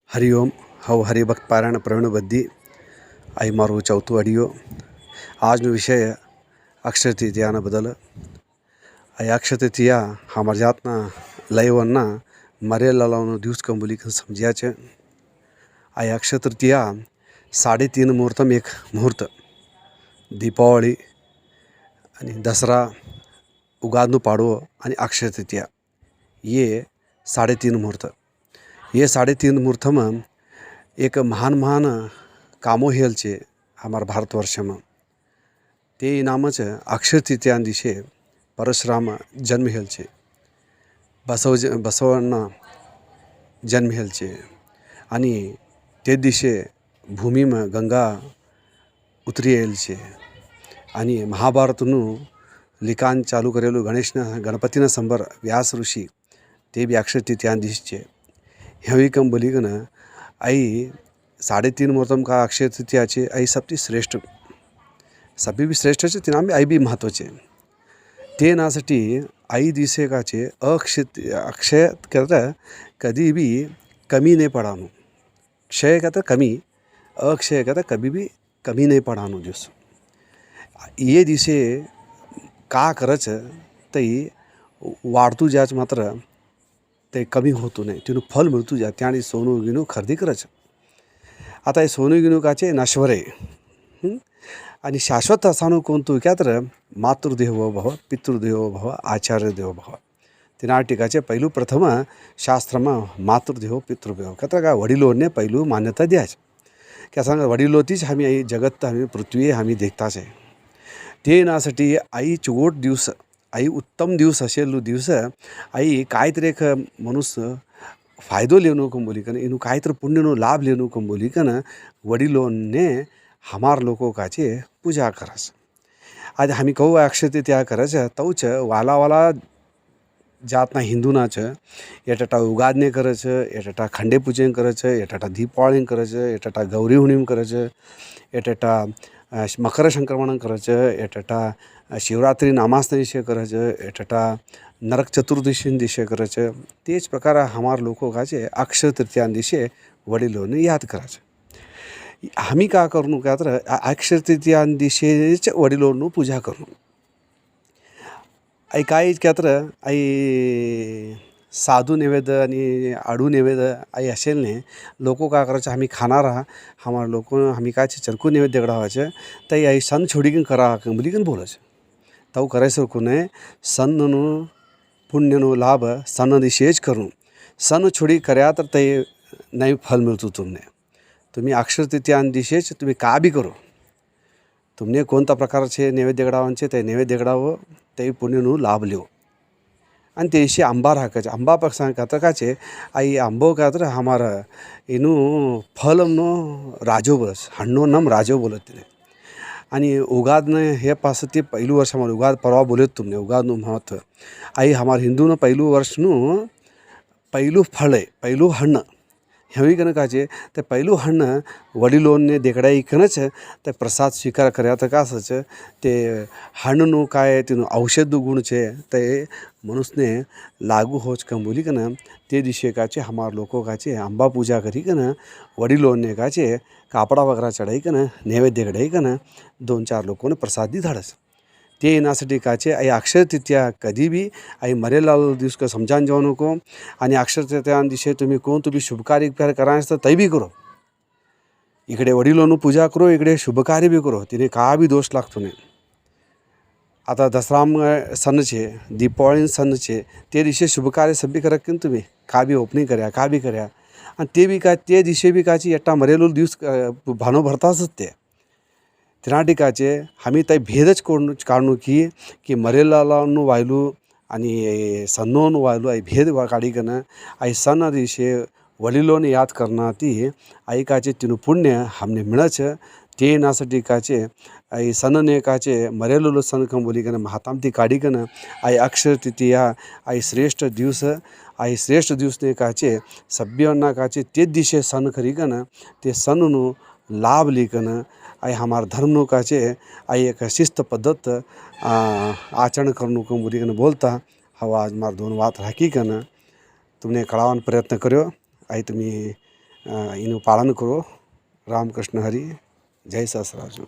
हरिओम हव हरिभक्त पारायण प्रवीण बद्दी आई मारू चौथु अडियो आज नो विषय अक्षय तृतीया बदल आई अक्षय तृतीया हमार जातना लयवन्ना मरे लालावनो दिवस कंबुली समझिया छे। आई अक्षय तृतीया 3.5 मुहूर्तम एक मुहूर्त दीपावली आणि दसरा उगादनु पाडवो आणि अक्षय तृतीया ये 3.5 मुहूर्त ये 3.5 मुहूर्त में एक महान कामो हेल छे हमार भारतवर्ष में ते इनामच अक्षय तृतीया दिवसे परशुराम जन्म हेल छे बसवण्णा जन्म हेल छे आणि ते दिवसे भूमि में गंगा उतरी आयल छे आणि महाभारतनु लिखाण चालू करेलू गणपतिना संबर व्यास ऋषि ते भी अक्षय तृतीया दिवस छे। हेवी कम बोली गन आई 3.5 मुहूर्तम का अक्षय तृतीया छे आई सबसे श्रेष्ठ सभी भी श्रेष्ठ छे तिना में आई भी महत्व छे ते नासाठी आई दिसे का छे अक्षय कहता कभी भी कमी नहीं पड़ानो क्षय कहता कमी अक्षय कहता कभी भी कमी नहीं पड़ानो दिवस ये दिसे का करच तई वाढतू जाच मात्र ते कमी होतो नाही तिनु फल मिळतू जा त्याने सोनू गिनू खरेदी करच। आता हे सोनू गिनू काचे नश्वर आहे आणि शाश्वत असानो कोणतो क्या तर मातृदेवो भव पितृदेवो भव आचार्य देवो भव तिना टिकाचे पहिलू प्रथम शास्त्रमा मातृदेव पितृदेव कथा का वडिलोंने पहिलू मान्यता द्याच क्या सांगा वडिलोतीच आम्ही आई जगत आम्ही पृथ्वी आम्ही देखताच आहे ते नासाठी आई चोट दिवस आई उत्तम दिवस असेल दिवस आई काहीतरी एक मनुष्य फायदो लेनो बोली कन इनु काहीतरी पुण्यनो लाभ लेनो बोली कन वडिलों ने हमार लोगों काचे पूजा करस। आज हमी कहू अक्षय तृतीया करच तौच वाला वाला जातना हिंदूनाच एटाटा उगादने करच एटाटा खंडे पूजन करच एटाटा दीपावली करच एटाटा गौरी हुणिम करच एटाटा मकर संक्रमण करच एटाटा शिवरात्रि नामास्ते दिवसे करच एटाटा नरक चतुर्दशी दिवसे करच तेज प्रकार हमार लोगों का अक्षय तृतीया दिवसे वडिलों ने याद करच। हमी का करूँ क्या तर अक्षय तृतीया दिवसेच वडिलों पूजा करूँ आई काय क्या तर आई साधू नैवेद्य आणि आडू नैवेद्य आई असेल ने लोगों का करायचं आम्ही खाणार हमार लोक आम्ही काय चरकू नैवेद्य गडावायचं तई आई सन छोड़ी करा बोली कन बोलच तव करायचं कोणे सन्ननु पुण्यनु लाभ सन दिशेच करूँ सन छोड़ी कर्या तर ते नहीं फल मिळतो तुम्ही अक्षय तृतीया दिशेच तुम्ही का भी करो तुमने कोणता प्रकारचे नैवेद्य गडावांचे ते नैवेद्य गडावं ते पुण्यनु लाभ लिहो आणि ते दिवशी आंबा राखायचे आंबा पक्षांग कातकाचे आई आंबो का तर हमारा इनु फलमनो राजो बोलस हಣ್ಣो नम राजो बोलत तिने आणि उगादने हे पास ते पहिलू वर्ष हमारे उगाद परवा बोलत तुमने उगादनु महत्व आई हमार हिंदूनं पहिलू वर्षनु पहिलू फळ आहे पहिलू हण्ण हेवी कन काचे ते पहिलू हण्ण वडिलोंने देकडाई कनच ते प्रसाद स्वीकार कर्या तर कासच ते हण्णनु काय तिनु औषध गुण छे ते मनुष्यने लागू होच कम बोली कन ते दिशे काचे हमार लोगों काचे अंबा पूजा करी कन वडिलोंने काचे कापड़ा वगैरह चढ़ाई कन नैवेद्य गढ़ाई कन 2-4 लोगों ने प्रसाद दी धाडस ते येण्यासाठी काचे आई अक्षय तृतीया कधी भी आई मरेला दिवस का समजान जाऊ नको आणि अक्षय तृतीया दिवशी तुम्ही कोण तुम्ही शुभकार्य करायचं तर ते भी करो इकडे वडिलों पूजा करो इकडे शुभकार्य भी करो तिने का भी दोष लागतो नाही। आता दसरा सन छे दीपावली सन छे ते दिवशी शुभकार्य सभी करत की तुम्ही का भी ओपनिंग कर्या का भी कर्या आणि ते भी काय ते दिवशी भी काची एकटा मरेलो दिवस भानो भरताच ते तिना टिकाचे आम्ही ते भेदच काढू की मरेलानु वायलू आणि सन्नोनु वायलू आई भेद काढी कन आई सन दिवशी वडिलों ने याद करना ती आई काचे तिनु पुण्य हमने मिळच ते नासाठी काचे आई सन ने काचे मरेलो सन कम बोली कन महाताम ती काढी कन आई अक्षय तृतीया आई श्रेष्ठ दिवस ने काचे सभ्यना काचे ते दिशे सन करी कन ते सननु लाभ लिकन आई हमार धर्म काचे आई एक शिस्त पद्धत आचरण करनु को बोली कन बोलता हवा आज मार दोन बात राखी कन तुमने कळावन प्रयत्न कर्यो आई तुम्ही इनु पालन करो। रामकृष्ण हरि। जय सहस्रार्जुन।